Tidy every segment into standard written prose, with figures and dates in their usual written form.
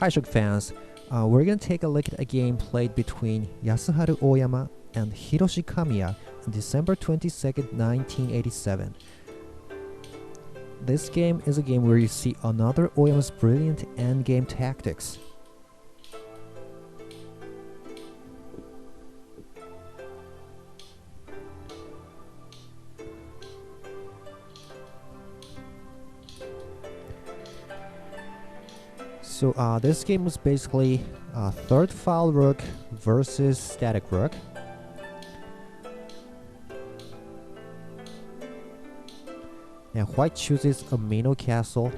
Hi Shogi fans, we're gonna take a look at a game played between Yasuharu Oyama and Hiroshi Kamiya on December 22nd, 1987. This game is a game where you see another Oyama's brilliant endgame tactics. So this game was basically third file rook versus static rook. Now white chooses a Mino castle.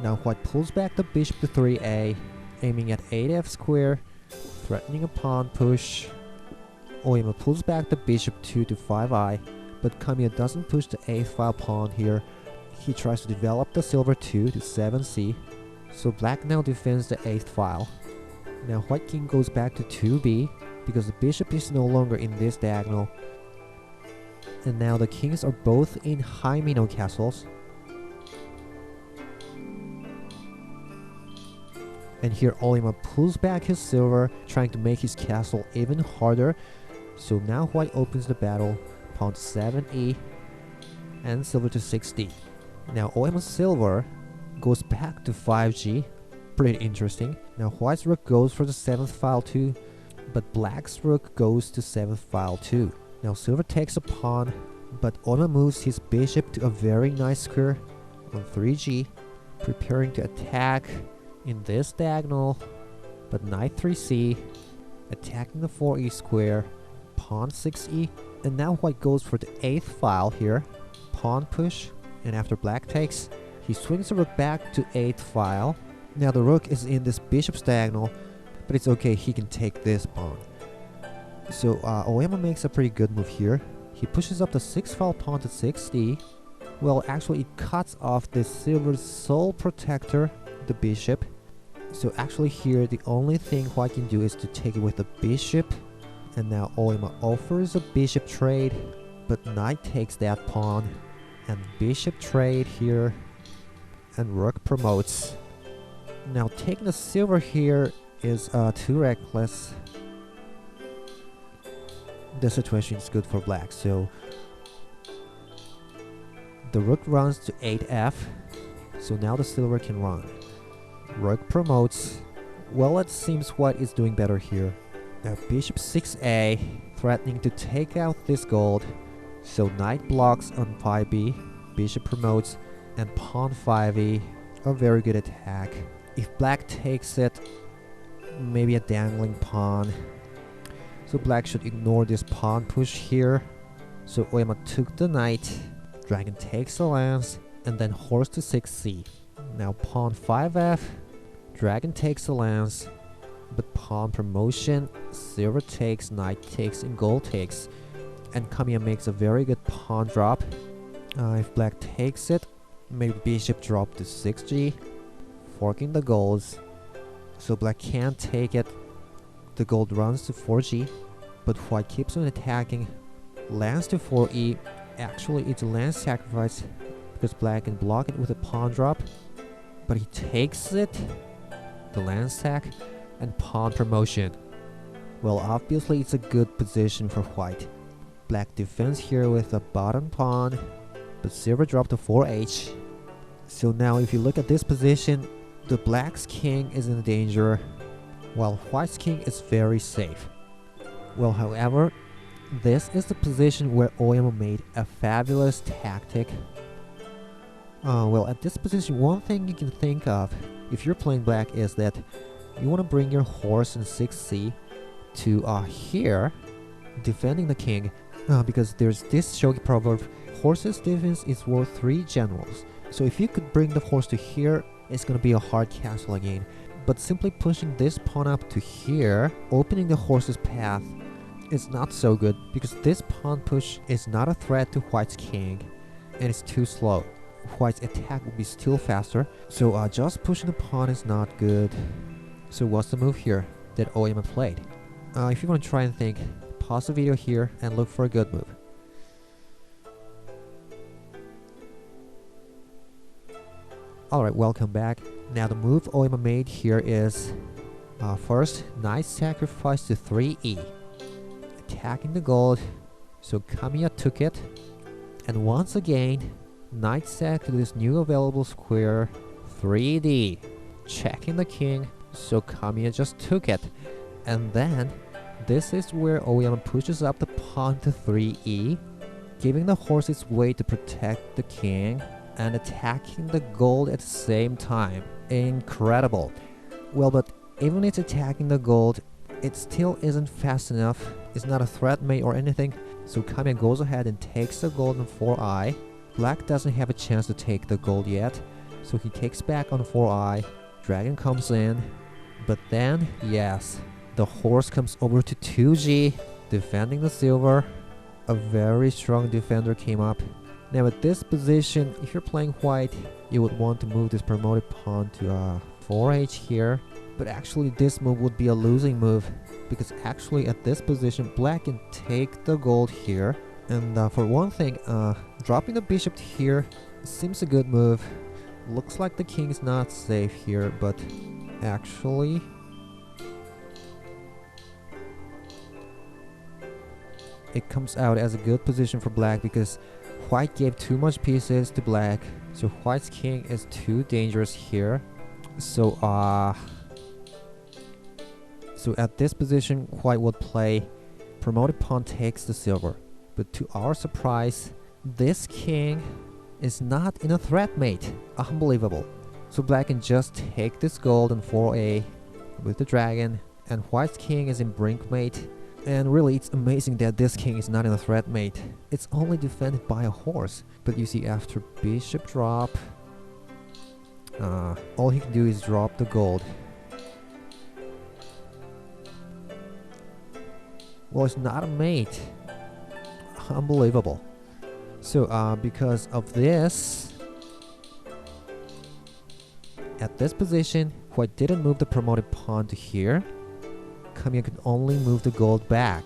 Now white pulls back the bishop to 3a, aiming at 8f square, threatening a pawn push. Oyama pulls back the bishop 2 to 5i, but Kamiya doesn't push the 8th file pawn here. He tries to develop the silver 2 to 7c, so black now defends the 8th file. Now white king goes back to 2b, because the bishop is no longer in this diagonal. And now the kings are both in high Mino castles. And here Oyama pulls back his silver, trying to make his castle even harder. So now white opens the battle, pawn to 7e, and silver to 6d. Now Oyama's silver goes back to 5g, pretty interesting. Now white's rook goes for the 7th file too, but black's rook goes to 7th file too. Now silver takes a pawn, but Oyama moves his bishop to a very nice square on 3g, preparing to attack in this diagonal, but knight 3c, attacking the 4e square, pawn 6e, and now white goes for the 8th file here, pawn push, and after black takes, he swings the rook back to 8th file. Now the rook is in this bishop's diagonal, but it's okay, he can take this pawn. So Oyama makes a pretty good move here. He pushes up the 6th file pawn to 6d. Well, actually it cuts off this silver's sole protector, the bishop. So actually here the only thing white can do is to take it with the bishop. And now Oyama offers a bishop trade, but knight takes that pawn, and bishop trade here, and rook promotes. Now taking the silver here is too reckless. The situation is good for black, so the rook runs to 8f, so now the silver can run. Rook promotes. Well, it seems white is doing better here. Now bishop 6a, threatening to take out this gold. So knight blocks on 5b, bishop promotes, and pawn 5e, a very good attack. If black takes it, maybe a dangling pawn. So black should ignore this pawn push here. So Oyama took the knight, dragon takes the lance, and then horse to 6c. Now pawn 5f, dragon takes the lance, but pawn promotion, silver takes, knight takes, and gold takes. And Kamiya makes a very good pawn drop. If black takes it, maybe bishop drop to 6g, forking the golds. So black can't take it. The gold runs to 4g, but white keeps on attacking. Lance to 4e, actually it's a lance sacrifice, because black can block it with a pawn drop. But he takes it, the lance sack, and pawn promotion. Well, obviously it's a good position for white. Black defends here with a bottom pawn, but silver dropped to 4h. So now if you look at this position, the black's king is in danger, while white's king is very safe. Well, however, this is the position where Oyama made a fabulous tactic. Well, at this position, one thing you can think of if you're playing black is that you want to bring your horse in 6c to here, defending the king, because there's this Shogi proverb, horse's defense is worth 3 generals. So if you could bring the horse to here, it's gonna be a hard castle again. But simply pushing this pawn up to here, opening the horse's path, is not so good, because this pawn push is not a threat to white's king, and it's too slow. White's attack will be still faster, so just pushing the pawn is not good. So what's the move here that Oyama played? If you want to try and think, pause the video here and look for a good move. Alright, welcome back. Now the move Oyama made here is first, knight sacrifice to 3e, attacking the gold, so KAMIYA took it, and once again, knight sack to this new available square, 3d, checking the king, so KAMIYA just took it, and then this is where Oyama pushes up the pawn to 3e, giving the horse its weight to protect the king, and attacking the gold at the same time. Incredible. Well, but even it's attacking the gold, it still isn't fast enough. It's not a threat mate or anything, so KAMIYA goes ahead and takes the gold on 4i. Black doesn't have a chance to take the gold yet, so he takes back on 4i. Dragon comes in, but then, yes, the horse comes over to 2g, defending the silver. A very strong defender came up. Now at this position, if you're playing white, you would want to move this promoted pawn to 4h here. But actually this move would be a losing move, because actually at this position, black can take the gold here. And for one thing, dropping the bishop here seems a good move. Looks like the king's not safe here, but actually... it comes out as a good position for black because white gave too much pieces to black, so white's king is too dangerous here. So at this position, white would play promoted pawn takes the silver. But to our surprise, this king is not in a threat mate. Unbelievable. So black can just take this gold on 4a with the dragon, and white's king is in brink mate. And really, it's amazing that this king is not in a threat mate. It's only defended by a horse. But you see, after bishop drop, all he can do is drop the gold. Well, it's not a mate. Unbelievable. So, because of this, at this position, white didn't move the promoted pawn to here. KAMIYA could only move the gold back.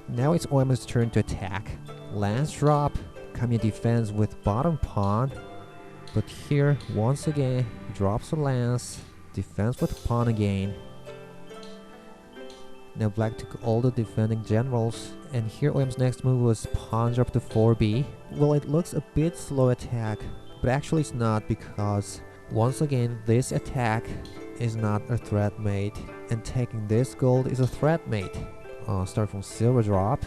Now it's Oyama's turn to attack. Lance drop. KAMIYA defends with bottom pawn. But here, once again, he drops the lance. Defends with pawn again. Now black took all the defending generals. And here Oyama's next move was pawn drop to 4b. Well, it looks a bit slow attack, but actually it's not, because once again, this attack is not a threat mate, and taking this gold is a threat mate. Start from silver drop.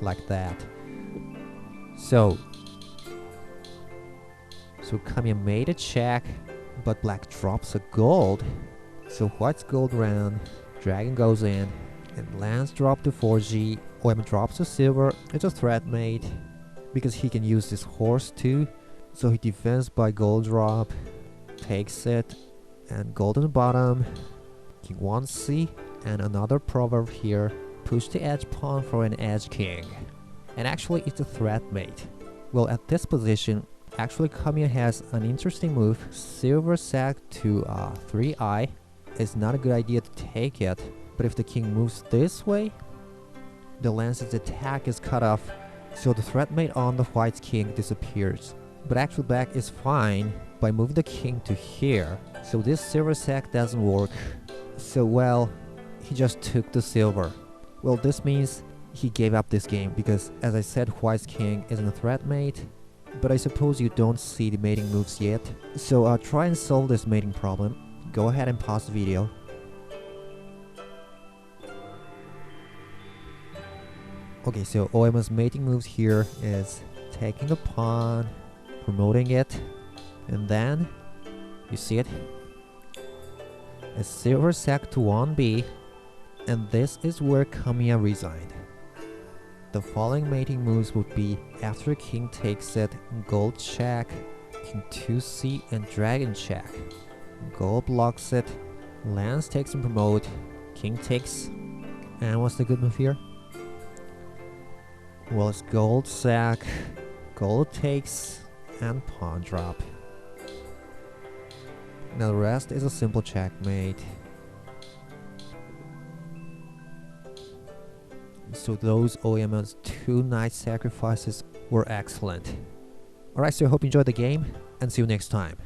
Like that. So KAMIYA made a check, but black drops a gold. So white's gold round, dragon goes in, and lance drop to 4g. Oyama drops the silver. It's a threat mate, because he can use this horse too. So he defends by gold drop, takes it, and gold on the bottom, king 1c, and another proverb here, push the edge pawn for an edge king. And actually it's a threat mate. Well, at this position, actually KAMIYA has an interesting move. Silver sack to 3i. It's not a good idea to take it, but if the king moves this way, the lance's attack is cut off, so the threat mate on the white's king disappears. But actually black is fine by moving the king to here, so this silver sack doesn't work. So well, he just took the silver. Well, this means he gave up this game, because as I said, white's king isn't a threat mate, but I suppose you don't see the mating moves yet. So try and solve this mating problem. Go ahead and pause the video. Okay, so Oyama's mating moves here is taking the pawn, promoting it, and then, you see it? A silver sack to 1b, and this is where KAMIYA resigned. The following mating moves would be after king takes it, gold check, king 2c, and dragon check. Gold blocks it, lance takes and promote, king takes, and what's the good move here? Well, it's gold sack, gold takes, and pawn drop. Now the rest is a simple checkmate. So those Oyama's 2 knight sacrifices were excellent. Alright, so I hope you enjoyed the game, and see you next time.